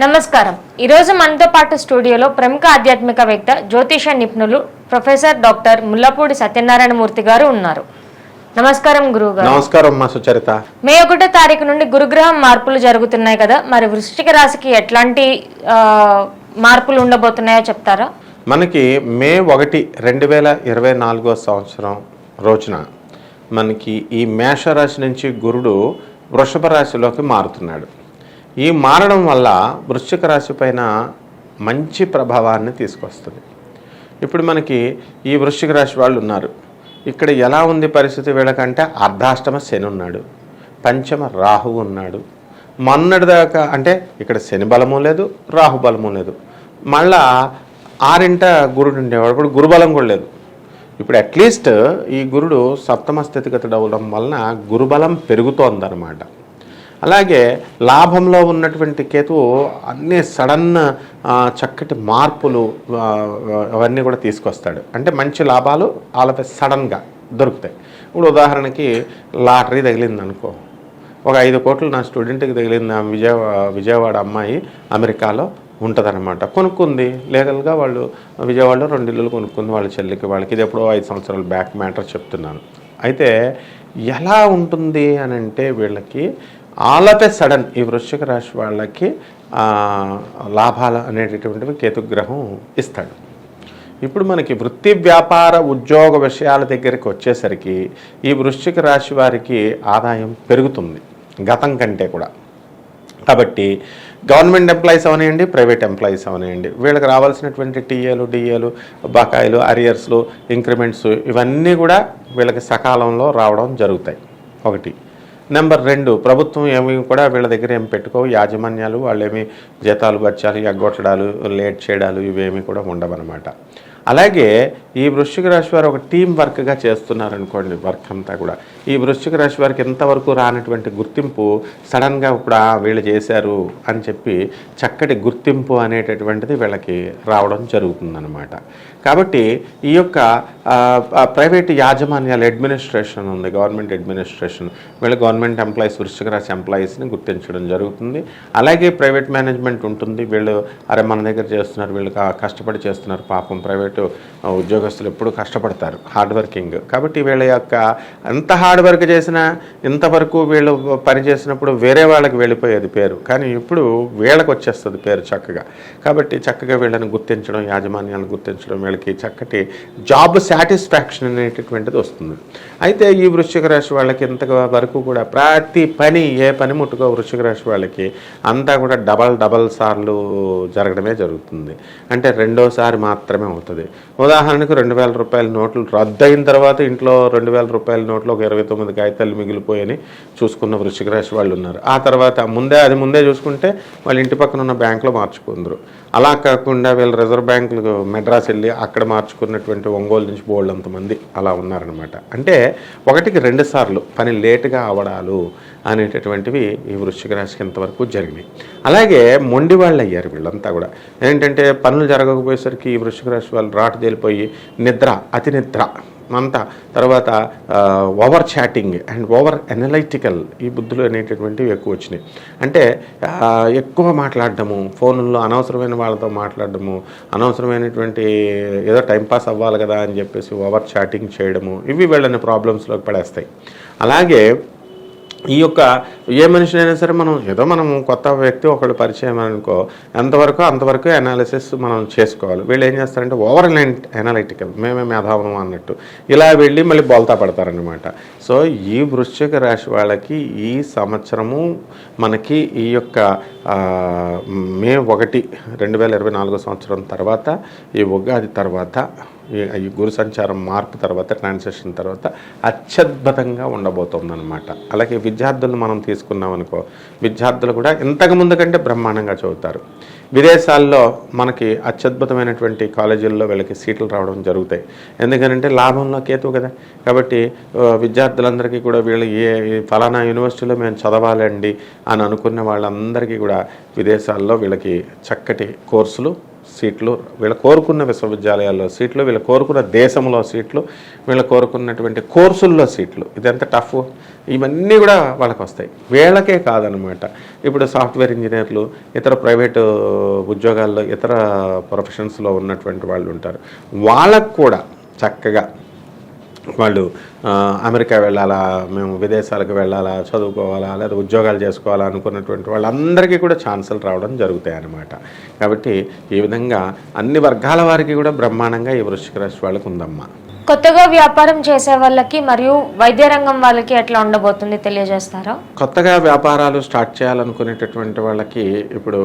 నమస్కారం. ఈరోజు మనతో పాటు స్టూడియోలో ప్రముఖ ఆధ్యాత్మికవేత్త జ్యోతిష నిపుణులు ప్రొఫెసర్ డాక్టర్ ముల్లపూడి సత్యనారాయణ మూర్తి గారు ఉన్నారు. నమస్కారం గురువుగారు. నమస్కారం మా సుచరిత. మే 1వ తారీఖు నుండి గురుగ్రహం మార్పులు జరుగుతున్నాయి కదా, మరి వృశ్చిక రాశికి ఎట్లాంటి మార్పులు ఉండబోతున్నాయో చెప్తారా? మనకి మే 1, 2024 సంవత్సరం రోజున మనకి ఈ మేషరాశి నుంచి గురుడు వృషభ రాశిలోకి మారుతున్నాడు. ఈ మారడం వల్ల వృశ్చిక రాశి పైన మంచి ప్రభావాన్ని తీసుకొస్తుంది. ఇప్పుడు మనకి ఈ వృశ్చిక రాశి వాళ్ళు ఉన్నారు. ఇక్కడ ఎలా ఉంది పరిస్థితి వీళ్ళకంటే అర్ధాష్టమ శని ఉన్నాడు, పంచమ రాహువు ఉన్నాడు. మొన్నటిదాకా అంటే ఇక్కడ శని బలము లేదు, రాహు బలము లేదు. మళ్ళా 6ంట గురుడు ఉండేవాడు, ఇప్పుడు గురుబలం కూడా లేదు. ఇప్పుడు అట్లీస్ట్ ఈ గురుడు సప్తమ స్థితిగతుడు అవ్వడం వలన గురుబలం పెరుగుతోందన్నమాట. అలాగే లాభంలో ఉన్నటువంటి కేతువు అన్నీ సడన్ చక్కటి మార్పులు అవన్నీ కూడా తీసుకొస్తాడు. అంటే మంచి లాభాలు వాళ్ళపై సడన్గా దొరుకుతాయి. ఇప్పుడు ఉదాహరణకి లాటరీ తగిలింది అనుకో, ఒక 5 కోట్లు నా స్టూడెంట్కి తగిలింది. విజయవాడ అమ్మాయి అమెరికాలో ఉంటుందన్నమాట. కొనుక్కుంది లీగల్గా. వాళ్ళు విజయవాడలో 2 ఇళ్ళు కొనుక్కుంది వాళ్ళ చెల్లికి, వాళ్ళకి. ఇది ఎప్పుడో 5 సంవత్సరాల బ్యాక్ మ్యాటర్ చెప్తున్నాను. అయితే ఎలా ఉంటుంది అని అంటే వీళ్ళకి ఆల్ ఆఫ్ ఎ సడన్ ఈ వృశ్చిక రాశి వాళ్ళకి లాభాలు అనేటటువంటివి కేతుగ్రహం ఇస్తాడు. ఇప్పుడు మనకి వృత్తి వ్యాపార ఉద్యోగ విషయాల దగ్గరికి వచ్చేసరికి ఈ వృశ్చిక రాశి వారికి ఆదాయం పెరుగుతుంది గతం కంటే కూడా. కాబట్టి గవర్నమెంట్ ఎంప్లాయీస్ అవనివ్వండి, ప్రైవేట్ ఎంప్లాయీస్ అవనివ్వండి, వీళ్ళకి రావాల్సినటువంటి టీఏలు, డిఏలు, బకాయిలు, అరియర్స్లు, ఇంక్రిమెంట్స్ ఇవన్నీ కూడా వీళ్ళకి సకాలంలో రావడం జరుగుతాయి. 1. నెంబర్ 2, ప్రభుత్వం ఏమి కూడా వీళ్ళ దగ్గర ఏమి పెట్టుకో, యాజమాన్యాలు వాళ్ళేమి జీతాలు బచ్చాలు ఎగ్గొట్టడాలు లేట్ చేయడాలు ఇవేమీ కూడా ఉండవన్నమాట. అలాగే ఈ వృశ్చిక రాశి వారు ఒక టీం వర్క్గా చేస్తున్నారనుకోండి, వర్క్ అంతా కూడా. ఈ వృశ్చిక రాశి వారికి ఎంతవరకు రానటువంటి గుర్తింపు సడన్గా ఇప్పుడు వీళ్ళు చేశారు అని చెప్పి చక్కటి గుర్తింపు అనేటటువంటిది వీళ్ళకి రావడం జరుగుతుందన్నమాట. కాబట్టి ఈ యొక్క ప్రైవేట్ యాజమాన్యాల అడ్మినిస్ట్రేషన్ ఉంది, గవర్నమెంట్ అడ్మినిస్ట్రేషన్, వీళ్ళు గవర్నమెంట్ ఎంప్లాయీస్, వృశ్చిక రాశి ఎంప్లాయీస్ని గుర్తించడం జరుగుతుంది. అలాగే ప్రైవేట్ మేనేజ్మెంట్ ఉంటుంది. వీళ్ళు అరే మన దగ్గర చేస్తున్నారు, వీళ్ళు కష్టపడి చేస్తున్నారు, పాపం ప్రైవేట్ ఉద్యోగస్తులు ఎప్పుడు కష్టపడతారు, హార్డ్ వర్కింగ్. కాబట్టి వీళ్ళ యొక్క ఎంత హార్డ్ వర్క్ చేసినా ఇంతవరకు వీళ్ళు పని చేసినప్పుడు వేరే వాళ్ళకి వెళ్ళిపోయేది పేరు, కానీ ఇప్పుడు వీళ్ళకి వచ్చేస్తుంది పేరు చక్కగా. కాబట్టి చక్కగా వీళ్ళని గుర్తించడం, యాజమాన్యాలను గుర్తించడం, వీళ్ళకి చక్కటి జాబ్ సాటిస్ఫాక్షన్ అనేటటువంటిది వస్తుంది. అయితే ఈ వృశ్చిక రాశి వాళ్ళకి ఇంతవరకు కూడా ప్రతి పని, ఏ పని ముట్టుకో వృశ్చిక రాశి వాళ్ళకి అంతా కూడా డబల్ సార్లు జరగడమే జరుగుతుంది. అంటే 2వసారి మాత్రమే అవుతుంది. ఉదాహరణకు 2000 రూపాయల నోట్లు రద్దు అయిన తర్వాత ఇంట్లో 2000 రూపాయల నోట్లు ఒక 29 కాగితాలు మిగిలిపోయని చూసుకున్న వృశ్చిక రాశి వాళ్ళు ఉన్నారు. ఆ తర్వాత ముందే చూసుకుంటే వాళ్ళ ఇంటి పక్కన ఉన్న బ్యాంకులో మార్చుకుందరు. అలా కాకుండా వీళ్ళు రిజర్వ్ బ్యాంకులకు మెడ్రాస్ వెళ్ళి అక్కడ మార్చుకున్నటువంటి ఒంగోలు నుంచి బోల్డ్ అంతమంది అలా ఉన్నారనమాట. అంటే 1కి 2 సార్లు పని లేటుగా అవడాలు అనేటటువంటివి ఈ వృశ్చిక రాశికి ఇంతవరకు జరిగినాయి. అలాగే మొండి వాళ్ళు అయ్యారు వీళ్ళంతా కూడా. ఏంటంటే పనులు జరగకపోయేసరికి ఈ వృశ్చిక రాశి వాళ్ళు రాటు తేలిపోయి అతి నిద్ర అంతా, తర్వాత over chatting and over analytical ఈ బుద్ధులు అనేటటువంటివి ఎక్కువ వచ్చినాయి. అంటే ఎక్కువ మాట్లాడడము, ఫోన్లో అనవసరమైన వాళ్ళతో మాట్లాడడము, అనవసరమైనటువంటి ఏదో టైంపాస్ అవ్వాలి కదా అని చెప్పేసి ఓవర్ చాటింగ్ చేయడము, ఇవి వీళ్ళని ప్రాబ్లమ్స్లోకి పడేస్తాయి. అలాగే ఈ యొక్క ఏ మనిషినైనా సరే మనం కొత్త వ్యక్తి ఒకళ్ళు పరిచయం అనుకో, ఎంతవరకు అంతవరకు అనాలిసిస్ మనం చేసుకోవాలి. వీళ్ళు ఏం చేస్తారంటే ఓవర్ అనలైటికల్, మేమే మేధావం అన్నట్టు ఇలా వెళ్ళి మళ్ళీ బోల్తా పడతారనమాట. సో ఈ వృశ్చిక రాశి వాళ్ళకి ఈ సంవత్సరము మనకి ఈ యొక్క మే 1, 2024 సంవత్సరం తర్వాత, ఈ ఉగాది తర్వాత, ఈ గురు సంచారం మార్పు తర్వాత, ట్రాన్సిషన్ తర్వాత అత్యద్భుతంగా ఉండబోతుందన్నమాట. అలాగే విద్యార్థులను మనం తీసుకున్నాం అనుకో, విద్యార్థులు కూడా ఇంతకుముందు కంటే బ్రహ్మాండంగా చదువుతారు. విదేశాల్లో మనకి అత్యద్భుతమైనటువంటి కాలేజీల్లో వీళ్ళకి సీట్లు రావడం జరుగుతాయి. ఎందుకంటే లాభంలో కేతువు కదా. కాబట్టి విద్యార్థులందరికీ కూడా వీళ్ళు ఫలానా యూనివర్సిటీలో మేము చదవాలండి అని అనుకున్న వాళ్ళందరికీ కూడా విదేశాల్లో వీళ్ళకి చక్కటి కోర్సులు సీట్లు, వీళ్ళు కోరుకున్న విశ్వవిద్యాలయాల్లో సీట్లు, వీళ్ళు కోరుకున్న దేశంలో సీట్లు, వీళ్ళు కోరుకున్నటువంటి కోర్సుల్లో సీట్లు. ఇదెంత టఫ్. ఇవన్నీ కూడా వాళ్ళకి వస్తాయి. వీళ్ళకే కాదనమాట. ఇప్పుడు సాఫ్ట్వేర్ ఇంజనీర్లు, ఇతర ప్రైవేటు ఉద్యోగాల్లో, ఇతర ప్రొఫెషన్స్లో ఉన్నటువంటి వాళ్ళు ఉంటారు. వాళ్ళకు కూడా చక్కగా వాళ్ళు అమెరికా వెళ్ళాలా, మేము విదేశాలకు వెళ్ళాలా, చదువుకోవాలా, లేదా ఉద్యోగాలు చేసుకోవాలా అనుకున్నటువంటి వాళ్ళందరికీ కూడా ఛాన్సులు రావడం జరుగుతాయి అన్నమాట. కాబట్టి ఈ విధంగా అన్ని వర్గాల వారికి కూడా బ్రహ్మాండంగా ఈ వృశ్చిక రాశి వాళ్ళకు ఉందమ్మా. కొత్తగా వ్యాపారం చేసే వాళ్ళకి మరియు వైద్య రంగం వాళ్ళకి ఎట్లా ఉండబోతుంది తెలియజేస్తారా? కొత్తగా వ్యాపారాలు స్టార్ట్ చేయాలనుకునేటటువంటి వాళ్ళకి ఇప్పుడు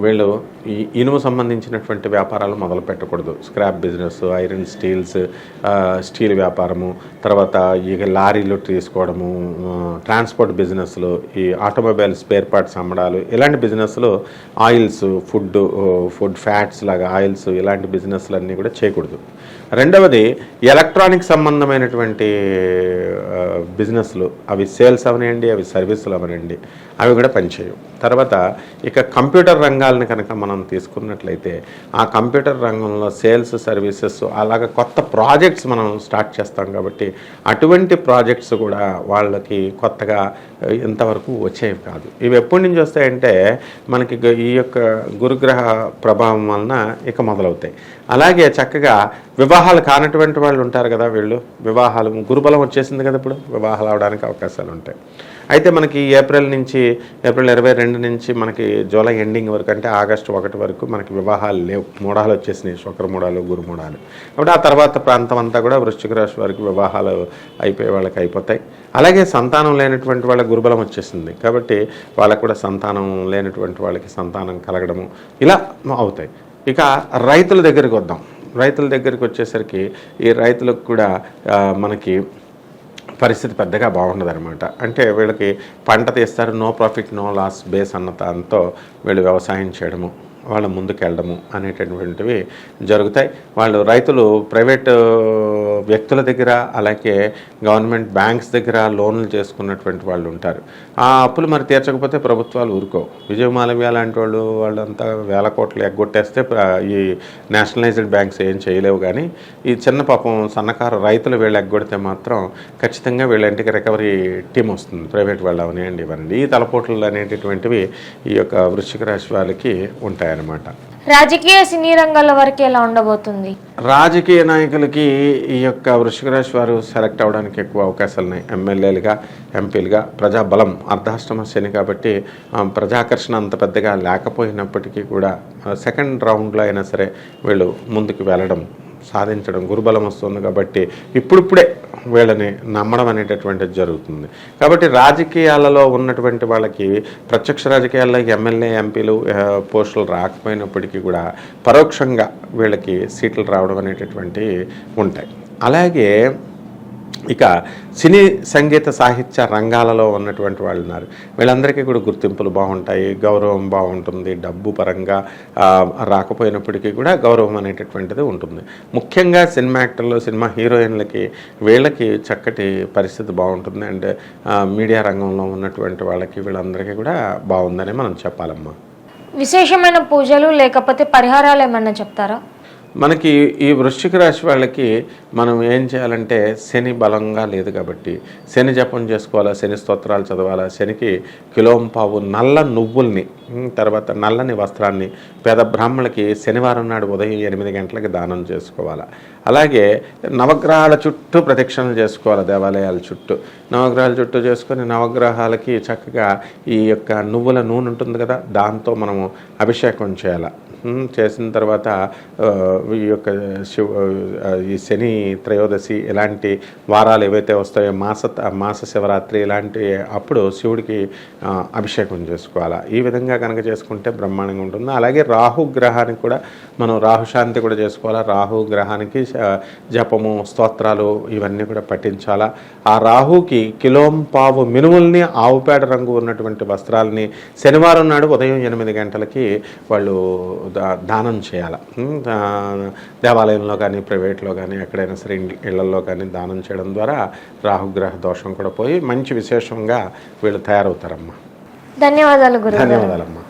వీళ్ళు ఈ ఇనుము సంబంధించినటువంటి వ్యాపారాలు మొదలు పెట్టకూడదు. స్క్రాప్ బిజినెస్, ఐరన్ స్టీల్ వ్యాపారము, తర్వాత ఈ లారీలు తీసుకోవడము, ట్రాన్స్పోర్ట్ బిజినెస్లు, ఈ ఆటోమొబైల్ స్పేర్ పార్ట్స్ అమ్మడాలు, ఇలాంటి బిజినెస్లు, ఆయిల్స్, ఫుడ్ ఫ్యాట్స్ లాగా ఆయిల్స్, ఇలాంటి బిజినెస్లు అన్నీ కూడా చేయకూడదు. రెండవది ఎలక్ట్రానిక్ సంబంధమైనటువంటి బిజినెస్లు, అవి సేల్స్ అవనండి, అవి సర్వీసులు అవనండి, అవి కూడా పనిచేయవు. తర్వాత ఇక కంప్యూటర్ రంగాలను కనుక మనం తీసుకున్నట్లయితే ఆ కంప్యూటర్ రంగంలో సేల్స్, సర్వీసెస్, అలాగ కొత్త ప్రాజెక్ట్స్ మనం స్టార్ట్ చేస్తాం కాబట్టి అటువంటి ప్రాజెక్ట్స్ కూడా వాళ్ళకి కొత్తగా ఇంతవరకు వచ్చేవి కాదు. ఇవి ఎప్పటి నుంచి వస్తాయంటే మనకి ఈ యొక్క గురుగ్రహ ప్రభావం వలన ఇక మొదలవుతాయి. అలాగే చక్కగా వివాహాలు కానటువంటి వాళ్ళు ఉంటారు కదా, వీళ్ళు వివాహాలు, గురుబలం వచ్చేసింది కదా, ఇప్పుడు వివాహాలు అవడానికి అవకాశాలు ఉంటాయి. అయితే మనకి ఏప్రిల్ 22 నుంచి మనకి జూలై ఎండింగ్ వరకు, అంటే ఆగస్టు 1 వరకు మనకి వివాహాలు లేవు. మూడాలు వచ్చేసినాయి, శుక్రమూడాలు, గురుమూడాలు. కాబట్టి ఆ తర్వాత ప్రాంతం అంతా కూడా వృశ్చిక రాశి వారికి వివాహాలు అయిపోయే వాళ్ళకి అయిపోతాయి. అలాగే సంతానం లేనటువంటి వాళ్ళకి గురుబలం వచ్చేసింది కాబట్టి వాళ్ళకు కూడా సంతానం లేనటువంటి వాళ్ళకి సంతానం కలగడము ఇలా అవుతాయి. ఇక రైతుల దగ్గరికి వద్దాం. రైతుల దగ్గరికి వచ్చేసరికి ఈ రైతులకు కూడా మనకి పరిస్థితి పెద్దగా బాగుండదు అనమాట. అంటే వీళ్ళకి పంట తీస్తారు, no profit no loss base అన్న దాంతో వీళ్ళు వ్యవసాయం చేయడము, వాళ్ళు ముందుకెళ్ళడము అనేటటువంటివి జరుగుతాయి. వాళ్ళు రైతులు ప్రైవేటు వ్యక్తుల దగ్గర, అలాగే గవర్నమెంట్ బ్యాంక్స్ దగ్గర లోన్లు చేసుకున్నటువంటి వాళ్ళు ఉంటారు. ఆ అప్పులు మరి తీర్చకపోతే ప్రభుత్వాలు ఊరుకో. విజయమాలవ్య లాంటి వాళ్ళంతా వేల కోట్లు ఎగ్గొట్టేస్తే ఈ నేషనలైజ్డ్ బ్యాంక్స్ ఏం చేయలేవు. కానీ ఈ చిన్న పాపం సన్నకారు రైతులు వీళ్ళు ఎగ్గొడితే మాత్రం ఖచ్చితంగా వీళ్ళ ఇంటికి రికవరీ టీం వస్తుంది, ప్రైవేట్ వాళ్ళు అవనివ్వండి ఇవ్వండి. ఈ తలపోట్లు అనేటటువంటివి ఈ యొక్క వృశ్చిక రాశి వాళ్ళకి ఉంటాయి అన్నమాట. రాజకీయ సినీ రంగాల వరకు ఎలా ఉండబోతుంది? రాజకీయ నాయకులకి ఈ యొక్క వృశ్చిక రాశి వారు సెలెక్ట్ అవ్వడానికి ఎక్కువ అవకాశాలు ఉన్నాయి. ఎమ్మెల్యేలుగా, ఎంపీలుగా. ప్రజాబలం అర్ధాష్టమ శని కాబట్టి ప్రజాకర్షణ అంత పెద్దగా లేకపోయినప్పటికీ కూడా సెకండ్ రౌండ్లో అయినా సరే వీళ్ళు ముందుకు వెళ్ళడం, సాధించడం, గురుబలం వస్తుంది కాబట్టి ఇప్పుడిప్పుడే వీళ్ళని నమ్మడం అనేటటువంటిది జరుగుతుంది. కాబట్టి రాజకీయాలలో ఉన్నటువంటి వాళ్ళకి ప్రత్యక్ష రాజకీయాల్లో ఎమ్మెల్యే, ఎంపీలు పోస్టులు రాకపోయినప్పటికీ కూడా పరోక్షంగా వీళ్ళకి సీట్లు రావడం అనేటటువంటివి ఉంటాయి. అలాగే ఇక సినీ, సంగీత, సాహిత్య రంగాలలో ఉన్నటువంటి వాళ్ళు ఉన్నారు. వీళ్ళందరికీ కూడా గుర్తింపులు బాగుంటాయి, గౌరవం బాగుంటుంది. డబ్బు పరంగా రాకపోయినప్పటికీ కూడా గౌరవం అనేటటువంటిది ఉంటుంది. ముఖ్యంగా సినిమా యాక్టర్లు, సినిమా హీరోయిన్లకి వీళ్ళకి చక్కటి పరిస్థితి బాగుంటుంది. అండ్ మీడియా రంగంలో ఉన్నటువంటి వాళ్ళకి వీళ్ళందరికీ కూడా బాగుందని మనం చెప్పాలమ్మా. విశేషమైన పూజలు లేకపోతే పరిహారాలు ఏమన్నా చెప్తారా? మనకి ఈ వృశ్చిక రాశి వాళ్ళకి మనం ఏం చేయాలంటే, శని బలంగా లేదు కాబట్టి శని జపం చేసుకోవాలా, శని స్తోత్రాలు చదవాలా. శనికి కిలోంపావు నల్ల నువ్వుల్ని, తర్వాత నల్లని వస్త్రాన్ని పేద బ్రాహ్మణులకి శనివారం నాడు ఉదయం 8 గంటలకి దానం చేసుకోవాలా. అలాగే నవగ్రహాల చుట్టూ ప్రదక్షిణలు చేసుకోవాలి, దేవాలయాల చుట్టూ నవగ్రహాల చుట్టూ చేసుకొని నవగ్రహాలకి చక్కగా ఈ యొక్క నువ్వుల నూనె ఉంటుంది కదా, దాంతో మనము అభిషేకం చేయాలి. చేసిన తర్వాత ఈ యొక్క ఈ శని త్రయోదశి ఇలాంటి వారాలు ఏవైతే వస్తాయో, మాస శివరాత్రి ఇలాంటి అప్పుడు శివుడికి అభిషేకం చేసుకోవాలి. ఈ విధంగా కనుక చేసుకుంటే బ్రహ్మాండంగా ఉంటుంది. అలాగే రాహుగ్రహానికి కూడా మనం రాహుశాంతి కూడా చేసుకోవాలా. రాహుగ్రహానికి జపము, స్తోత్రాలు ఇవన్నీ కూడా పఠించాలా. ఆ రాహుకి కిలోంపావు మినుముల్ని, ఆవుపేడ రంగు ఉన్నటువంటి వస్త్రాలని శనివారం నాడు ఉదయం 8 గంటలకి వాళ్ళు దానం చేయాలి. దేవాలయంలో కానీ, ప్రైవేట్లో కానీ, ఎక్కడైనా సరే ఇళ్లలో కానీ దానం చేయడం ద్వారా రాహుగ్రహ దోషం కూడా పోయి మంచి విశేషంగా వీళ్ళు తయారవుతారమ్మా. ధన్యవాదాలు గురువు. ధన్యవాదాలమ్మా.